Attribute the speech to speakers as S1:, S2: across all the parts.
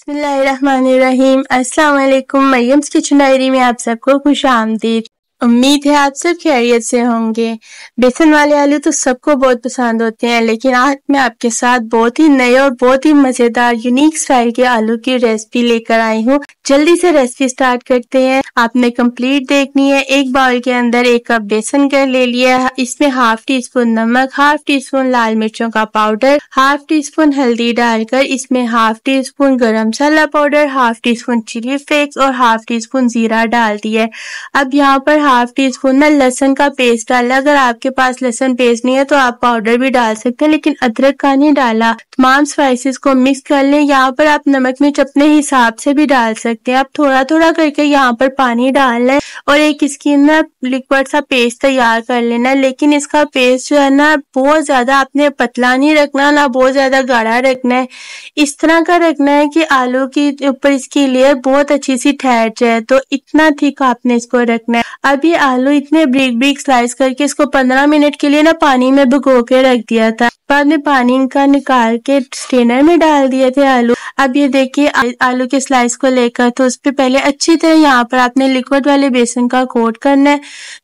S1: बिस्मिल्लाहिर्रहमानिर्रहीम। अस्सलाम वालेकुम। मरियम्स किचन डायरी में आप सबको खुश आमदीद। उम्मीद है आप सब खैरियत से होंगे। बेसन वाले आलू तो सबको बहुत पसंद होते हैं, लेकिन आज मैं आपके साथ बहुत ही नए और बहुत ही मजेदार यूनिक स्टाइल के आलू की रेसिपी लेकर आई हूँ। जल्दी से रेसिपी स्टार्ट करते हैं। आपने कंप्लीट देखनी है। एक बाउल के अंदर 1 कप बेसन कर ले लिया है। इसमें हाफ टी स्पून नमक, हाफ टी स्पून लाल मिर्चों का पाउडर, हाफ टी स्पून हल्दी डालकर इसमें half teaspoon garam masala powder, half teaspoon chilli flakes और हाफ टी स्पून जीरा डाल दिया है। अब यहाँ पर हाफ टी स्पून ना लहसुन का पेस्ट डाला। अगर आपके पास लहसुन पेस्ट नहीं है तो आप पाउडर भी डाल सकते हैं, लेकिन अदरक का नहीं डाला। तमाम स्पाइसेस को मिक्स कर लें। यहाँ पर आप नमक मिर्च अपने हिसाब से भी डाल सकते हैं। आप थोड़ा थोड़ा करके यहाँ पर पानी डाल लें और एक इसकी ना लिक्विड सा पेस्ट तैयार कर लेना। लेकिन इसका पेस्ट जो है ना बहुत ज्यादा आपने पतला नहीं रखना, ना बहुत ज्यादा गाढ़ा रखना है। इस तरह का रखना है कि आलू के ऊपर इसकी लेयर बहुत अच्छी सी ठहर जाए, तो इतना थिक आपने इसको रखना है। अब ये आलू इतने ब्रिक ब्रिक स्लाइस करके इसको 15 मिनट के लिए ना पानी में भिगो के रख दिया था। बाद में पानी का निकाल के स्ट्रेनर में डाल दिए थे आलू। अब ये देखिए आलू के स्लाइस को लेकर तो उस पर पहले अच्छी तरह यहाँ पर आपने लिक्विड वाले बेसन का कोट करना है।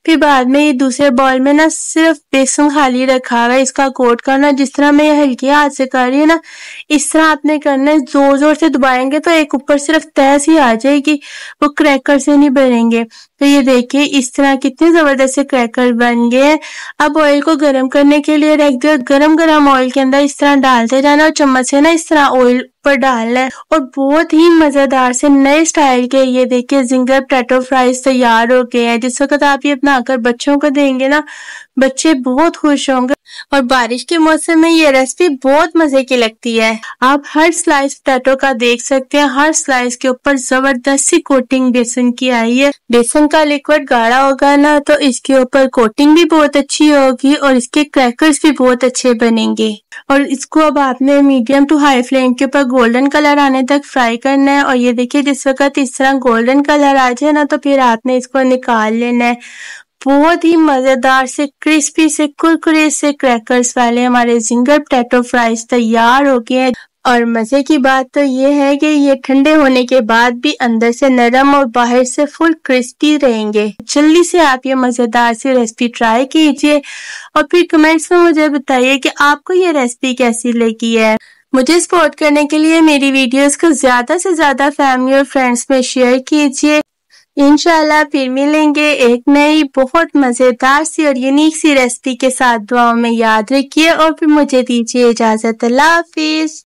S1: फिर बाद में ये दूसरे बाउल में ना सिर्फ बेसन खाली रखा हुआ है, इसका कोट करना। जिस तरह मैं ये हल्के हाथ से कर रही हूँ ना, इस तरह आपने करना है। जोर जोर से दबाएंगे तो एक ऊपर सिर्फ तह सी आ जाएगी, वो क्रैकर से नहीं बनेंगे। तो ये देखिए इस तरह कितने जबरदस्त से क्रैकर बन गए हैं। अब ऑयल को गर्म करने के लिए रख दिया। गरम ऑयल के अंदर इस तरह डालते जाना और चम्मच से ना इस तरह ऑयल पर डालना है। और बहुत ही मजेदार से नए स्टाइल के ये देखिए जिंगर पोटैटो फ्राइज तैयार हो गए हैं। जिस वक्त आप ये बनाकर बच्चों को देंगे ना, बच्चे बहुत खुश होंगे। और बारिश के मौसम में ये रेसिपी बहुत मजे की लगती है। आप हर स्लाइस पोटैटो का देख सकते हैं, हर स्लाइस के ऊपर जबरदस्त सी कोटिंग बेसन की आई है। बेसन का लिक्विड गाढ़ा होगा ना तो इसके ऊपर कोटिंग भी बहुत अच्छी होगी और इसके क्रैकर्स भी बहुत अच्छे बनेंगे। और इसको अब आपने मीडियम टू हाई फ्लेम के ऊपर गोल्डन कलर आने तक फ्राई करना है। और ये देखिए जिस वक्त इस तरह गोल्डन कलर आ जाए ना तो फिर आपने इसको निकाल लेना है। बहुत ही मजेदार से क्रिस्पी से कुरकुरे से क्रैकर्स वाले हमारे जिंगर पोटैटो फ्राइज तैयार हो गए हैं। और मजे की बात तो ये है कि ये ठंडे होने के बाद भी अंदर से नरम और बाहर से फुल क्रिस्पी रहेंगे। जल्दी से आप ये मजेदार सी रेसिपी ट्राई कीजिए और फिर कमेंट्स में मुझे बताइए कि आपको ये रेसिपी कैसी लगी है। मुझे सपोर्ट करने के लिए मेरी वीडियोस को ज्यादा से ज्यादा फैमिली और फ्रेंड्स में शेयर कीजिए। इंशाल्लाह फिर मिलेंगे एक नई बहुत मजेदार सी और यूनिक सी रेसिपी के साथ। दुआओं में याद रखिए और फिर मुझे दीजिए इजाजत। अल्लाह हाफिज।